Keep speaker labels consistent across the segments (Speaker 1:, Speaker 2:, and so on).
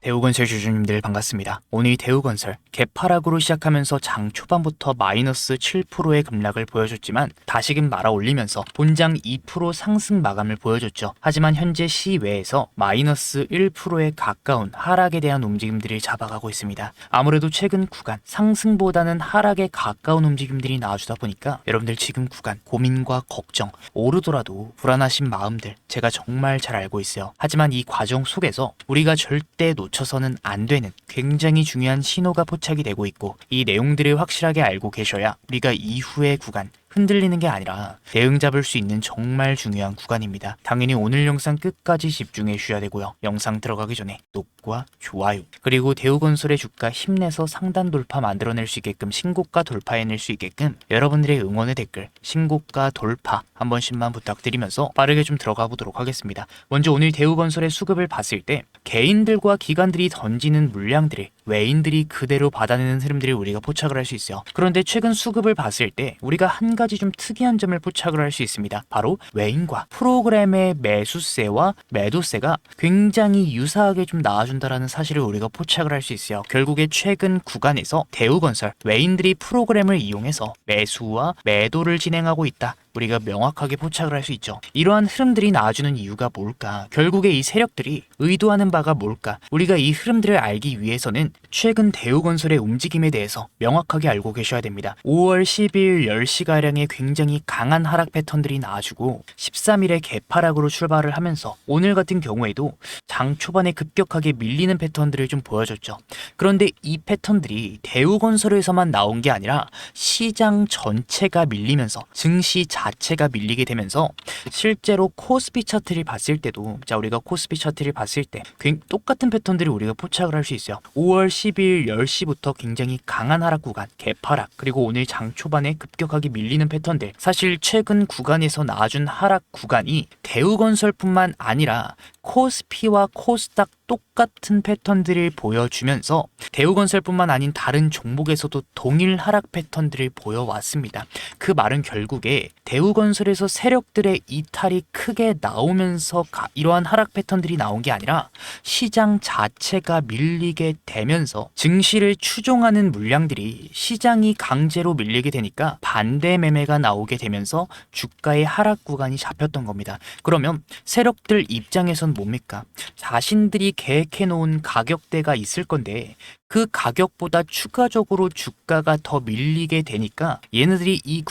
Speaker 1: 대우건설 주주님들 반갑습니다. 오늘 대우건설 개파락으로 시작하면서 장 초반부터 마이너스 7%의 급락을 보여줬지만 다시금 말아 올리면서 본장 2% 상승 마감을 보여줬죠. 하지만 현재 시외에서 마이너스 1%에 가까운 하락에 대한 움직임들을 잡아가고 있습니다. 아무래도 최근 구간 상승보다는 하락에 가까운 움직임들이 나와주다 보니까 여러분들 지금 구간 고민과 걱정, 오르더라도 불안하신 마음들 제가 정말 잘 알고 있어요. 하지만 이 과정 속에서 우리가 절대 놓쳐서는 안 되는 굉장히 중요한 신호가 포착이 되고 있고, 이 내용들을 확실하게 알고 계셔야 우리가 이후의 구간 흔들리는 게 아니라 대응 잡을 수 있는 정말 중요한 구간입니다. 당연히 오늘 영상 끝까지 집중해 주셔야 되고요. 영상 들어가기 전에 구독과 좋아요, 그리고 대우건설의 주가 힘내서 상단 돌파 만들어낼 수 있게끔, 신고가 돌파해낼 수 있게끔 여러분들의 응원의 댓글 신고가 돌파 한 번씩만 부탁드리면서 빠르게 좀 들어가 보도록 하겠습니다. 먼저 오늘 대우건설의 수급을 봤을 때 개인들과 기관들이 던지는 물량들을 외인들이 그대로 받아내는 흐름들을 우리가 포착을 할 수 있어요. 그런데 최근 수급을 봤을 때 우리가 한 가지 좀 특이한 점을 포착을 할 수 있습니다. 바로 외인과 프로그램의 매수세와 매도세가 굉장히 유사하게 좀 나와준다라는 사실을 우리가 포착을 할 수 있어요. 결국에 최근 구간에서 대우건설 외인들이 프로그램을 이용해서 매수와 매도를 진행하고 있다, 우리가 명확하게 포착을 할 수 있죠. 이러한 흐름들이 나와주는 이유가 뭘까? 결국에 이 세력들이 의도하는 바가 뭘까? 우리가 이 흐름들을 알기 위해서는 최근 대우건설의 움직임에 대해서 명확하게 알고 계셔야 됩니다. 5월 12일 10시가량의 굉장히 강한 하락 패턴들이 나와주고 13일에 개파락으로 출발을 하면서 오늘 같은 경우에도 장 초반에 급격하게 밀리는 패턴들을 좀 보여줬죠. 그런데 이 패턴들이 대우건설에서만 나온 게 아니라 시장 전체가 밀리면서 증시 자체가 밀리게 되면서 실제로 코스피 차트를 봤을 때도, 자 우리가 코스피 차트를 봤을 때 똑같은 패턴들을 우리가 포착을 할 수 있어요. 5월 12일 10시부터 굉장히 강한 하락 구간 개파락, 그리고 오늘 장 초반에 급격하게 밀리는 패턴들, 사실 최근 구간에서 나와준 하락 구간이 대우건설뿐만 아니라 코스피와 코스닥 똑같은 패턴들을 보여주면서 대우건설뿐만 아닌 다른 종목에서도 동일 하락 패턴들을 보여왔습니다. 그 말은 결국에 대우건설에서 세력들의 이탈이 크게 나오면서 이러한 하락 패턴들이 나온 게 아니라 시장 자체가 밀리게 되면서 증시를 추종하는 물량들이 시장이 강제로 밀리게 되니까 반대 매매가 나오게 되면서 주가의 하락 구간이 잡혔던 겁니다. 그러면 세력들 입장에선 뭡니까? 자신들이 계획해 놓은 가격대가 있을 건데 그 가격보다 추가적으로 주가가 더 밀리게 되니까 얘네들이 이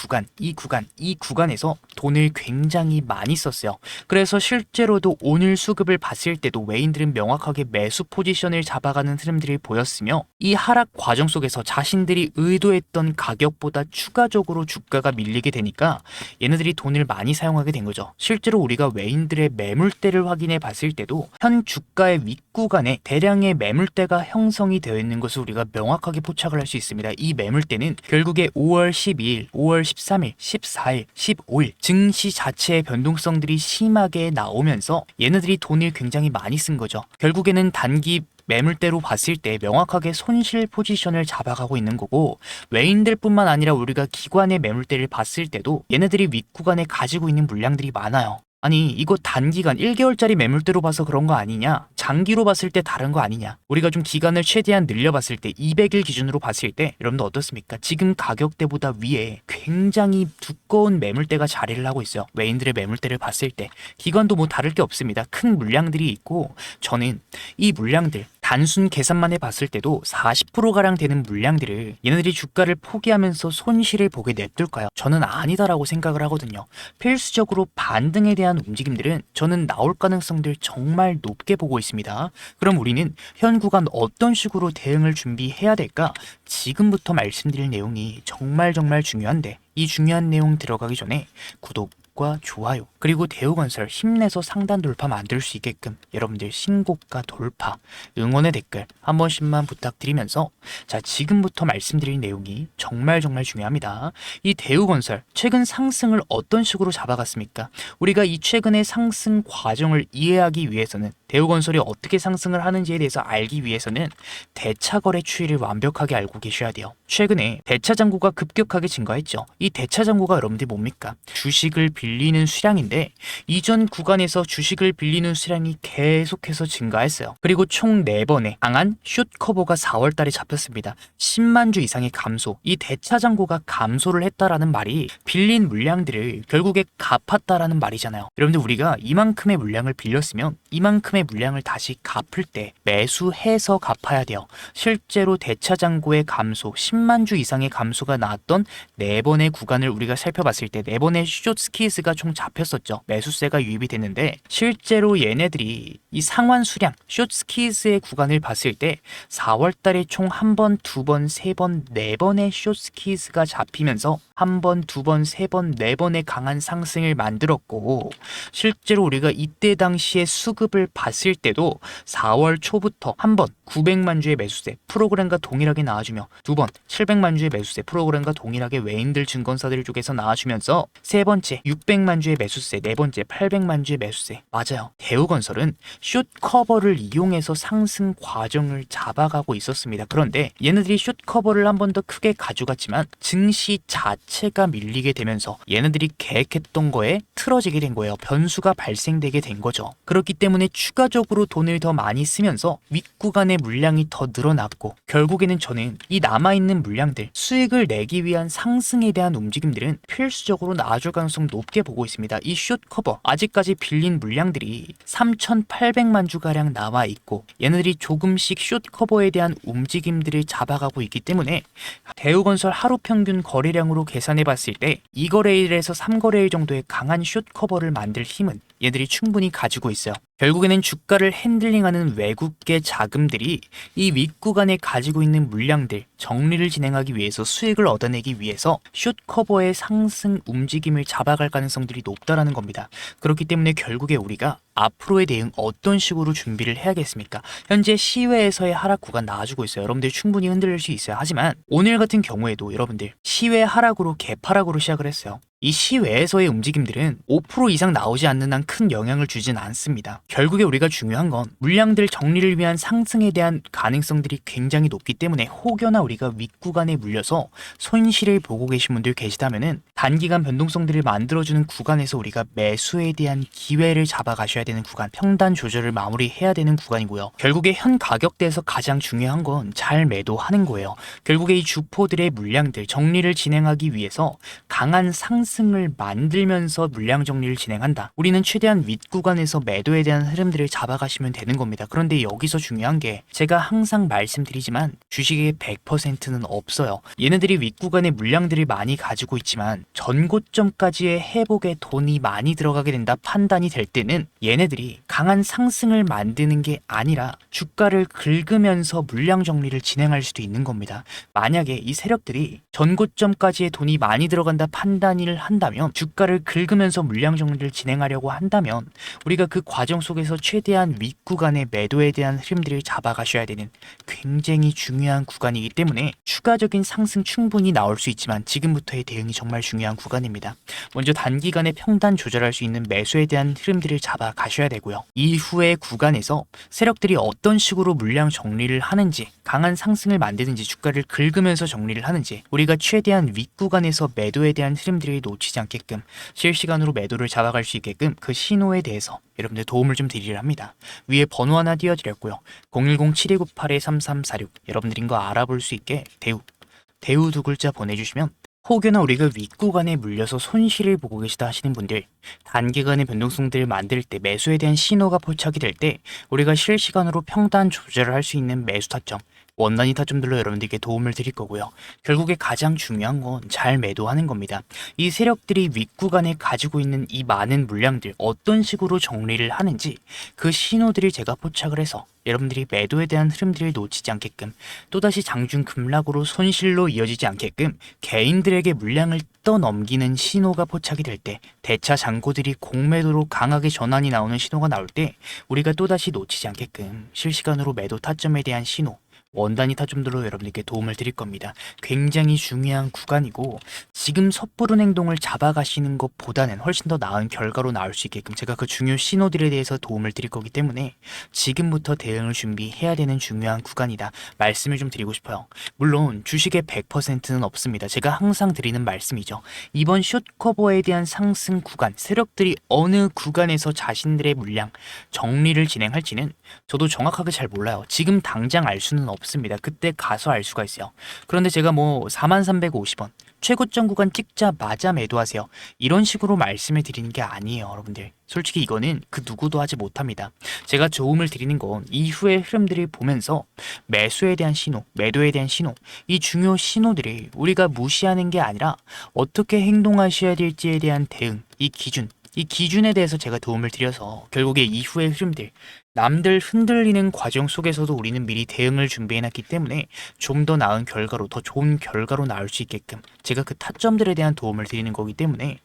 Speaker 1: 구간에서 돈을 굉장히 많이 썼어요. 그래서 실제로도 오늘 수급을 봤을 때도 외인들은 명확하게 매수 포지션을 잡아가는 흐름들이 보였으며, 이 하락 과정 속에서 자신들이 의도했던 가격보다 추가적으로 주가가 밀리게 되니까 얘네들이 돈을 많이 사용하게 된 거죠. 실제로 우리가 외인들의 매물대를 확인해 봤을 때도 현 주가의 윗구간에 대량의 매물대가 형성이 되어 있는 것을 우리가 명확하게 포착을 할 수 있습니다. 이 매물대는 결국에 5월 12일, 5월 13일, 14일, 15일 증시 자체의 변동성들이 심하게 나오면서 얘네들이 돈을 굉장히 많이 쓴 거죠. 결국에는 단기 매물대로 봤을 때 명확하게 손실 포지션을 잡아가고 있는 거고, 외인들뿐만 아니라 우리가 기관의 매물대를 봤을 때도 얘네들이 윗구간에 가지고 있는 물량들이 많아요. 아니 이거 단기간 1개월짜리 매물대로 봐서 그런 거 아니냐? 장기로 봤을 때 다른 거 아니냐? 우리가 좀 기간을 최대한 늘려봤을 때 200일 기준으로 봤을 때 여러분들 어떻습니까? 지금 가격대보다 위에 굉장히 두꺼운 매물대가 자리를 하고 있어요. 외인들의 매물대를 봤을 때 기간도 뭐 다를 게 없습니다. 큰 물량들이 있고, 저는 이 물량들 단순 계산만 해봤을 때도 40%가량 되는 물량들을 얘네들이 주가를 포기하면서 손실을 보게 냅둘까요? 저는 아니다라고 생각을 하거든요. 필수적으로 반등에 대한 움직임들은 저는 나올 가능성들 정말 높게 보고 있습니다. 그럼 우리는 현 구간 어떤 식으로 대응을 준비해야 될까? 지금부터 말씀드릴 내용이 정말 중요한데, 이 중요한 내용 들어가기 전에 구독과 좋아요, 그리고 대우건설 힘내서 상단 돌파 만들 수 있게끔 여러분들 신고가 돌파 응원의 댓글 한 번씩만 부탁드리면서, 자 지금부터 말씀드릴 내용이 정말 중요합니다. 이 대우건설 최근 상승을 어떤 식으로 잡아갔습니까? 우리가 이 최근의 상승 과정을 이해하기 위해서는 대우건설이 어떻게 상승을 하는지에 대해서 알기 위해서는 대차거래 추이를 완벽하게 알고 계셔야 돼요. 최근에 대차잔고가 급격하게 증가했죠. 이 대차잔고가 여러분들이 뭡니까? 주식을 빌리는 수량인데 이전 구간에서 주식을 빌리는 수량이 계속해서 증가했어요. 그리고 총 4번의 강한 숏커버가 4월 달에 잡혔습니다. 10만 주 이상의 감소. 이 대차잔고가 감소를 했다라는 말이 빌린 물량들을 결국에 갚았다라는 말이잖아요. 여러분들 우리가 이만큼의 물량을 빌렸으면 이만큼의 물량을 다시 갚을 때 매수해서 갚아야 돼요. 실제로 대차잔고의 감소, 10만 주 이상의 감소가 나왔던 4번의 구간을 우리가 살펴봤을 때 4번의 숏스키즈가 총 잡혔었죠. 매수세가 유입이 됐는데 실제로 얘네들이 이 상환 수량, 숏스키즈의 구간을 봤을 때 4월 달에 총 1번, 2번, 3번, 4번의 숏스키즈가 잡히면서 1번, 2번, 3번, 4번의 강한 상승을 만들었고 실제로 우리가 이때 당시에 수급을 봤을 때도 4월 초부터 1번 900만 주의 매수세 프로그램과 동일하게 나와주며 2번 700만 주의 매수세 프로그램과 동일하게 외인들 증권사들 쪽에서 나와주면서 세 번째 600만 주의 매수세, 네 번째 800만 주의 매수세. 맞아요. 대우건설은 숏 커버를 이용해서 상승 과정을 잡아가고 있었습니다. 그런데 얘네들이 숏 커버를 한 번 더 크게 가져갔지만 증시 자체가 밀리게 되면서 얘네들이 계획했던 거에 틀어지게 된 거예요. 변수가 발생되게 된 거죠. 그렇기 때문에 추가적으로 돈을 더 많이 쓰면서 윗구간의 물량이 더 늘어났고 결국에는 저는 이 남아있는 물량들 수익을 내기 위한 상승에 대한 움직임들은 필수적으로 나아줄 가능성 높게 보고 있습니다. 이 숏 커버 아직까지 빌린 물량들이 3,800만 주가량 나와 있고 얘네들이 조금씩 숏 커버에 대한 움직임들을 잡아가고 있기 때문에 대우건설 하루 평균 거래량으로 계산해 봤을 때 2거래일에서 3거래일 정도의 강한 숏 커버를 만들 힘은 얘들이 충분히 가지고 있어요. 결국에는 주가를 핸들링하는 외국계 자금들이 이 윗구간에 가지고 있는 물량들 정리를 진행하기 위해서 수익을 얻어내기 위해서 숏 커버의 상승 움직임을 잡아갈 가능성들이 높다라는 겁니다. 그렇기 때문에 결국에 우리가 앞으로의 대응 어떤 식으로 준비를 해야겠습니까? 현재 시외에서의 하락 구간 나와주고 있어요. 여러분들 충분히 흔들릴 수 있어요. 하지만 오늘 같은 경우에도 여러분들 시외 하락으로 개파락으로 시작을 했어요. 이 시외에서의 움직임들은 5% 이상 나오지 않는 한 큰 영향을 주진 않습니다. 결국에 우리가 중요한 건 물량들 정리를 위한 상승에 대한 가능성들이 굉장히 높기 때문에 혹여나 우리가 윗구간에 물려서 손실을 보고 계신 분들 계시다면은 단기간 변동성들을 만들어주는 구간에서 우리가 매수에 대한 기회를 잡아가셔야 되는 구간, 평단 조절을 마무리해야 되는 구간이고요. 결국에 현 가격대에서 가장 중요한 건 잘 매도하는 거예요. 결국에 이 주포들의 물량들 정리를 진행하기 위해서 강한 상승을 만들면서 물량 정리를 진행한다. 우리는 최대한 윗구간에서 매도에 대한 흐름들을 잡아가시면 되는 겁니다. 그런데 여기서 중요한 게 제가 항상 말씀드리지만 주식의 100%는 없어요. 얘네들이 윗구간에 물량들을 많이 가지고 있지만 전고점까지의 회복에 돈이 많이 들어가게 된다 판단이 될 때는 얘네들이 강한 상승을 만드는 게 아니라 주가를 긁으면서 물량 정리를 진행할 수도 있는 겁니다. 만약에 이 세력들이 전고점까지의 돈이 많이 들어간다 판단을 한다면 주가를 긁으면서 물량 정리를 진행하려고 한다면 우리가 그 과정 속에서 최대한 윗구간의 매도에 대한 흐름들을 잡아가셔야 되는 굉장히 중요한 구간이기 때문에 추가적인 상승 충분히 나올 수 있지만 지금부터의 대응이 정말 중요한 구간입니다. 먼저 단기간에 평단 조절할 수 있는 매수에 대한 흐름들을 잡아가셔야 되고요. 이후의 구간에서 세력들이 어떤 식으로 물량 정리를 하는지 강한 상승을 만드는지 주가를 긁으면서 정리를 하는지 우리가 최대한 윗구간에서 매도에 대한 흐름들을 놓치지 않게끔 실시간으로 매도를 잡아갈 수 있게끔 그 신호에 대해서 여러분들 도움을 좀 드리려 합니다. 위에 번호 하나 띄워드렸고요. 010-7298-3346 여러분들인 거 알아볼 수 있게 대우 두 글자 보내주시면 혹여나 우리가 윗구간에 물려서 손실을 보고 계시다 하시는 분들 단기간의 변동성들을 만들 때 매수에 대한 신호가 포착이 될 때 우리가 실시간으로 평단 조절을 할 수 있는 매수 타점 원단위 타점들로 여러분들께 도움을 드릴 거고요. 결국에 가장 중요한 건 잘 매도하는 겁니다. 이 세력들이 윗구간에 가지고 있는 이 많은 물량들 어떤 식으로 정리를 하는지 그 신호들을 제가 포착을 해서 여러분들이 매도에 대한 흐름들을 놓치지 않게끔 또다시 장중 급락으로 손실로 이어지지 않게끔 개인들에게 물량을 떠넘기는 신호가 포착이 될 때 대차 잔고들이 공매도로 강하게 전환이 나오는 신호가 나올 때 우리가 또다시 놓치지 않게끔 실시간으로 매도 타점에 대한 신호 원단위 타점들로 여러분들께 도움을 드릴 겁니다. 굉장히 중요한 구간이고 지금 섣부른 행동을 잡아가시는 것보다는 훨씬 더 나은 결과로 나올 수 있게끔 제가 그 중요 신호들에 대해서 도움을 드릴 거기 때문에 지금부터 대응을 준비해야 되는 중요한 구간이다 말씀을 좀 드리고 싶어요. 물론 주식의 100%는 없습니다. 제가 항상 드리는 말씀이죠. 이번 숏커버에 대한 상승 구간, 세력들이 어느 구간에서 자신들의 물량 정리를 진행할지는 저도 정확하게 잘 몰라요. 지금 당장 알 수는 없습니다. 그때 가서 알 수가 있어요. 그런데 제가 뭐 4350원 최고점 구간 찍자마자 매도하세요. 이런 식으로 말씀을 드리는 게 아니에요, 여러분들. 솔직히 이거는 그 누구도 하지 못합니다. 제가 도움을 드리는 건 이후의 흐름들을 보면서 매수에 대한 신호, 매도에 대한 신호, 이 중요 신호들을 우리가 무시하는 게 아니라 어떻게 행동하셔야 될지에 대한 대응, 이 기준에 대해서 제가 도움을 드려서 결국에 이후의 흐름들, 남들 흔들리는 과정 속에서도 우리는 미리 대응을 준비해놨기 때문에 좀 더 나은 결과로, 더 좋은 결과로 나올 수 있게끔 제가 그 타점들에 대한 도움을 드리는 거기 때문에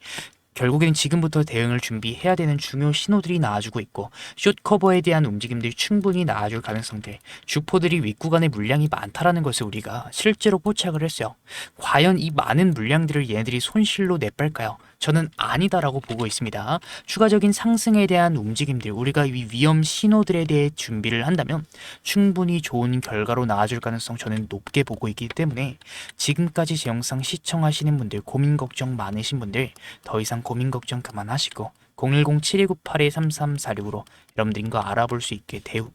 Speaker 1: 결국에는 지금부터 대응을 준비해야 되는 중요 신호들이 나와주고 있고 숏커버에 대한 움직임들이 충분히 나와줄 가능성들, 주포들이 윗구간에 물량이 많다라는 것을 우리가 실제로 포착을 했어요. 과연 이 많은 물량들을 얘네들이 손실로 내뺄까요? 저는 아니다라고 보고 있습니다. 추가적인 상승에 대한 움직임들, 우리가 이 위험 신호들에 대해 준비를 한다면 충분히 좋은 결과로 나와줄 가능성 저는 높게 보고 있기 때문에 지금까지 제 영상 시청하시는 분들, 고민 걱정 많으신 분들 더 이상 고민 걱정 그만하시고 010-7298-3346으로 여러분들이 이거 알아볼 수 있게 대우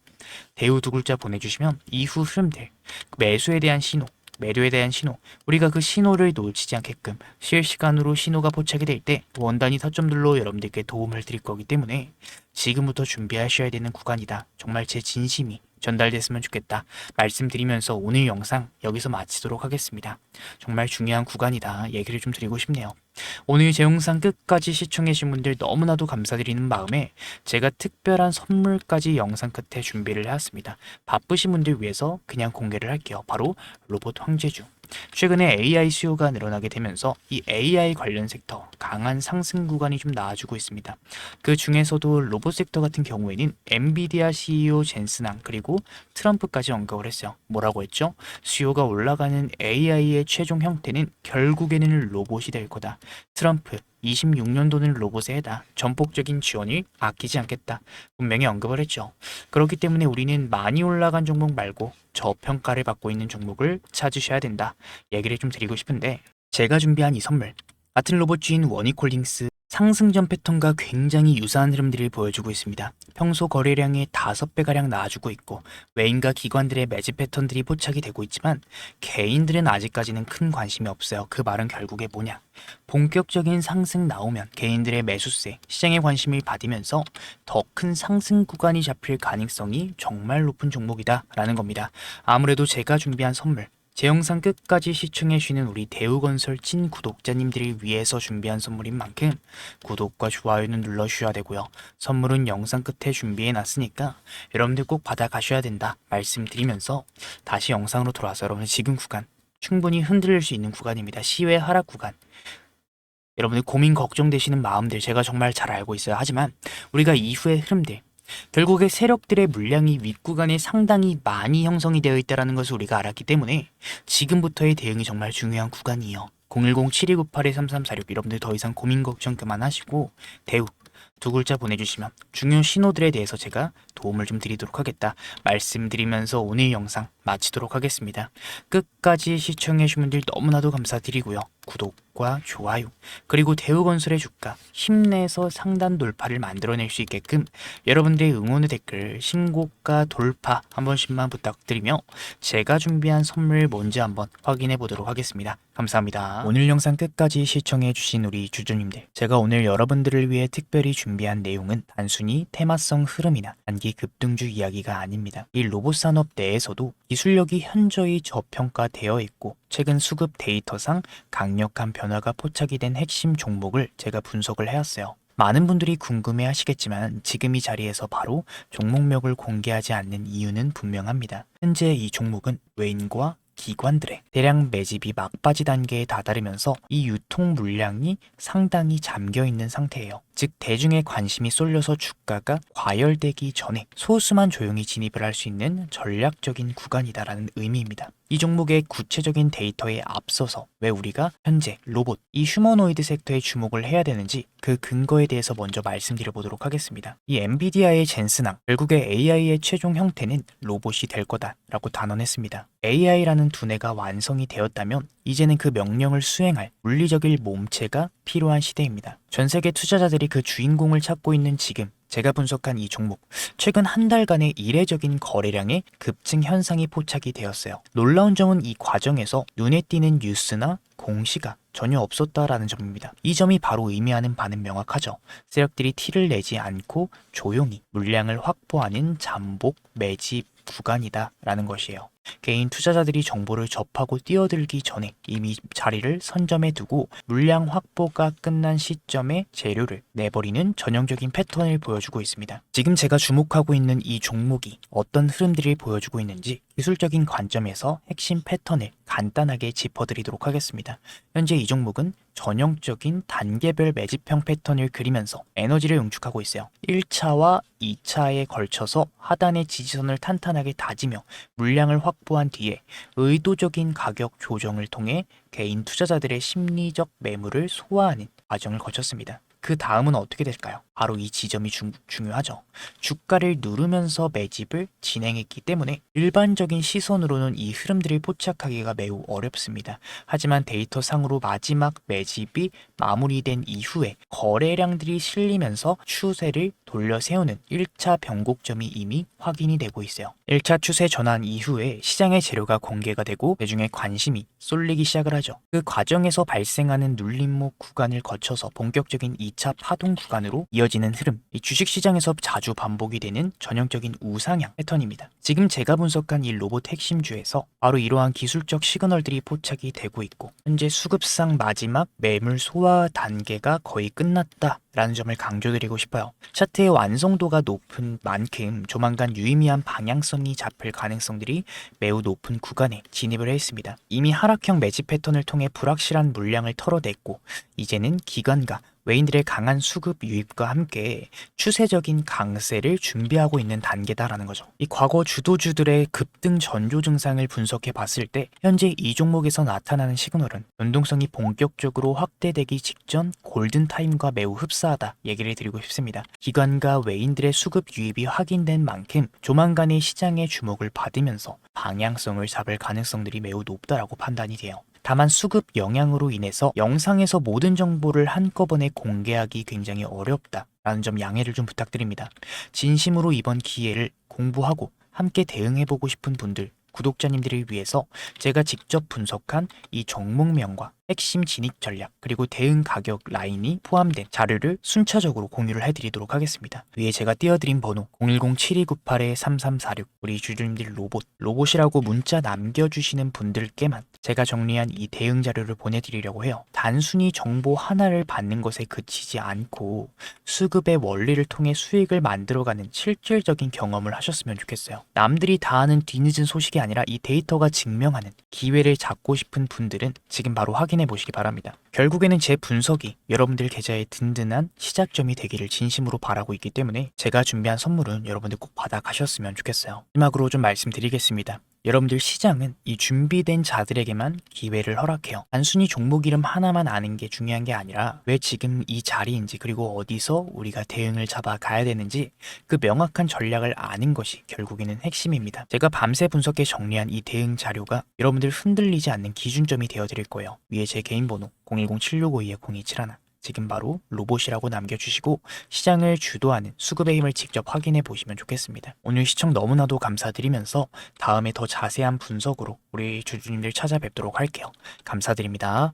Speaker 1: 두 글자 보내주시면 이후 흐름들, 매수에 대한 신호, 매도에 대한 신호, 우리가 그 신호를 놓치지 않게끔 실시간으로 신호가 포착이 될 때 원단위 타점들로 여러분들께 도움을 드릴 거기 때문에 지금부터 준비하셔야 되는 구간이다. 정말 제 진심이 전달됐으면 좋겠다 말씀드리면서 오늘 영상 여기서 마치도록 하겠습니다. 정말 중요한 구간이다 얘기를 좀 드리고 싶네요. 오늘 제 영상 끝까지 시청해주신 분들 너무나도 감사드리는 마음에 제가 특별한 선물까지 영상 끝에 준비를 해왔습니다. 바쁘신 분들 위해서 그냥 공개를 할게요. 바로 로봇 황제주. 최근에 AI 수요가 늘어나게 되면서 이 AI 관련 섹터 강한 상승 구간이 좀 나와주고 있습니다. 그 중에서도 로봇 섹터 같은 경우에는 엔비디아 CEO 젠슨왕 그리고 트럼프까지 언급을 했어요. 뭐라고 했죠? 수요가 올라가는 AI의 최종 형태는 결국에는 로봇이 될 거다. 트럼프 26년도는 로봇에 해다. 전폭적인 지원을 아끼지 않겠다. 분명히 언급을 했죠. 그렇기 때문에 우리는 많이 올라간 종목 말고 저평가를 받고 있는 종목을 찾으셔야 된다. 얘기를 좀 드리고 싶은데 제가 준비한 이 선물 같은 로봇주인 워니콜링스 상승전 패턴과 굉장히 유사한 흐름들을 보여주고 있습니다. 평소 거래량의 5배가량 나와주고 있고 외인과 기관들의 매집 패턴들이 포착이 되고 있지만 개인들은 아직까지는 큰 관심이 없어요. 그 말은 결국에 뭐냐? 본격적인 상승 나오면 개인들의 매수세, 시장의 관심을 받으면서 더 큰 상승 구간이 잡힐 가능성이 정말 높은 종목이다 라는 겁니다. 아무래도 제가 준비한 선물 제 영상 끝까지 시청해주시는 우리 대우건설 찐 구독자님들을 위해서 준비한 선물인 만큼 구독과 좋아요는 눌러주셔야 되고요. 선물은 영상 끝에 준비해놨으니까 여러분들 꼭 받아가셔야 된다 말씀드리면서 다시 영상으로 돌아와서 여러분 지금 구간 충분히 흔들릴 수 있는 구간입니다. 시외 하락 구간. 여러분들 고민 걱정되시는 마음들 제가 정말 잘 알고 있어요. 하지만 우리가 이후의 흐름들 결국에 세력들의 물량이 윗구간에 상당히 많이 형성이 되어 있다는 것을 우리가 알았기 때문에 지금부터의 대응이 정말 중요한 구간이에요. 010-7298-3346 여러분들 더 이상 고민 걱정 그만하시고 대우 두 글자 보내주시면 중요 신호들에 대해서 제가 도움을 좀 드리도록 하겠다 말씀드리면서 오늘 영상 마치도록 하겠습니다. 끝까지 시청해주신 분들 너무나도 감사드리고요. 구독과 좋아요 그리고 대우건설의 주가 힘내서 상단 돌파를 만들어낼 수 있게끔 여러분들의 응원의 댓글 신고가 돌파 한 번씩만 부탁드리며 제가 준비한 선물 뭔지 한번 확인해 보도록 하겠습니다. 감사합니다. 오늘 영상 끝까지 시청해 주신 우리 주주님들 제가 오늘 여러분들을 위해 특별히 준비한 내용은 단순히 테마성 흐름이나 단기 급등주 이야기가 아닙니다. 이 로봇 산업 내에서도 기술력이 현저히 저평가되어 있고 최근 수급 데이터상 강력한 변화가 포착이 된 핵심 종목을 제가 분석을 해왔어요. 많은 분들이 궁금해 하시겠지만 지금 이 자리에서 바로 종목명을 공개하지 않는 이유는 분명합니다. 현재 이 종목은 외인과 기관들의 대량 매집이 막바지 단계에 다다르면서 이 유통 물량이 상당히 잠겨 있는 상태예요. 즉 즉 대중의 관심이 쏠려서 주가가 과열되기 전에 소수만 조용히 진입을 할 수 있는 전략적인 구간이다라는 의미입니다. 이 종목의 구체적인 데이터에 앞서서 왜 우리가 현재 로봇, 이 휴머노이드 섹터에 주목을 해야 되는지 그 근거에 대해서 먼저 말씀드려 보도록 하겠습니다. 이 엔비디아의 젠슨왕, 결국에 AI의 최종 형태는 로봇이 될 거다라고 단언했습니다. AI라는 두뇌가 완성이 되었다면 이제는 그 명령을 수행할 물리적인 몸체가 필요한 시대입니다. 전 세계 투자자들이 그 주인공을 찾고 있는 지금 제가 분석한 이 종목, 최근 한 달간의 이례적인 거래량의 급증 현상이 포착이 되었어요. 놀라운 점은 이 과정에서 눈에 띄는 뉴스나 공시가 전혀 없었다라는 점입니다. 이 점이 바로 의미하는 바는 명확하죠. 세력들이 티를 내지 않고 조용히 물량을 확보하는 잠복 매집 구간이다라는 것이에요. 개인 투자자들이 정보를 접하고 뛰어들기 전에 이미 자리를 선점해 두고 물량 확보가 끝난 시점에 재료를 내버리는 전형적인 패턴을 보여주고 있습니다. 지금 제가 주목하고 있는 이 종목이 어떤 흐름들을 보여주고 있는지 기술적인 관점에서 핵심 패턴을 간단하게 짚어드리도록 하겠습니다. 현재 이 종목은 전형적인 단계별 매집형 패턴을 그리면서 에너지를 응축하고 있어요. 1차와 2차에 걸쳐서 하단의 지지선을 탄탄하게 다지며 물량을 확보한 뒤에 의도적인 가격 조정을 통해 개인 투자자들의 심리적 매물을 소화하는 과정을 거쳤습니다. 그 다음은 어떻게 될까요? 바로 이 지점이 중요하죠. 주가를 누르면서 매집을 진행했기 때문에 일반적인 시선으로는 이 흐름들을 포착하기가 매우 어렵습니다. 하지만 데이터상으로 마지막 매집이 마무리된 이후에 거래량들이 실리면서 추세를 돌려 세우는 1차 변곡점이 이미 확인이 되고 있어요. 1차 추세 전환 이후에 시장의 재료가 공개가 되고 대중의 관심이 쏠리기 시작을 하죠. 그 과정에서 발생하는 눌림목 구간을 거쳐서 본격적인 2차 파동 구간으로 이어지는 흐름, 이 주식시장에서 자주 반복이 되는 전형적인 우상향 패턴입니다. 지금 제가 분석한 이 로봇 핵심주에서 바로 이러한 기술적 시그널들이 포착이 되고 있고 현재 수급상 마지막 매물 소화 단계가 거의 끝났다 라는 점을 강조드리고 싶어요. 차트의 완성도가 높은 만큼 조만간 유의미한 방향성이 잡힐 가능성들이 매우 높은 구간에 진입을 했습니다. 이미 하락형 매집 패턴을 통해 불확실한 물량을 털어냈고 이제는 기관과 외인들의 강한 수급 유입과 함께 추세적인 강세를 준비하고 있는 단계다라는 거죠. 이 과거 주도주들의 급등 전조 증상을 분석해 봤을 때 현재 이 종목에서 나타나는 시그널은 변동성이 본격적으로 확대되기 직전 골든타임과 매우 흡사하다 얘기를 드리고 싶습니다. 기관과 외인들의 수급 유입이 확인된 만큼 조만간의 시장의 주목을 받으면서 방향성을 잡을 가능성들이 매우 높다라고 판단이 돼요. 다만 수급 영향으로 인해서 영상에서 모든 정보를 한꺼번에 공개하기 굉장히 어렵다라는 점 양해를 좀 부탁드립니다. 진심으로 이번 기회를 공부하고 함께 대응해보고 싶은 분들, 구독자님들을 위해서 제가 직접 분석한 이 종목명과 핵심 진입 전략 그리고 대응 가격 라인이 포함된 자료를 순차적으로 공유를 해드리도록 하겠습니다. 위에 제가 띄워드린 번호 010-7298-3346 우리 주주님들 로봇이라고 문자 남겨주시는 분들께만 제가 정리한 이 대응 자료를 보내드리려고 해요. 단순히 정보 하나를 받는 것에 그치지 않고 수급의 원리를 통해 수익을 만들어가는 실질적인 경험을 하셨으면 좋겠어요. 남들이 다 아는 뒤늦은 소식이 아니라 이 데이터가 증명하는 기회를 잡고 싶은 분들은 지금 바로 확인해 보시기 바랍니다. 결국에는 제 분석이 여러분들 계좌에 든든한 시작점이 되기를 진심으로 바라고 있기 때문에 제가 준비한 선물은 여러분들 꼭 받아가셨으면 좋겠어요. 마지막으로 좀 말씀드리겠습니다. 여러분들 시장은 이 준비된 자들에게만 기회를 허락해요. 단순히 종목 이름 하나만 아는 게 중요한 게 아니라 왜 지금 이 자리인지 그리고 어디서 우리가 대응을 잡아가야 되는지 그 명확한 전략을 아는 것이 결국에는 핵심입니다. 제가 밤새 분석해 정리한 이 대응 자료가 여러분들 흔들리지 않는 기준점이 되어드릴 거예요. 위에 제 개인 번호 010-7652-0271 지금 바로 로봇이라고 남겨주시고 시장을 주도하는 수급의 힘을 직접 확인해 보시면 좋겠습니다. 오늘 시청 너무나도 감사드리면서 다음에 더 자세한 분석으로 우리 주주님들 찾아뵙도록 할게요. 감사드립니다.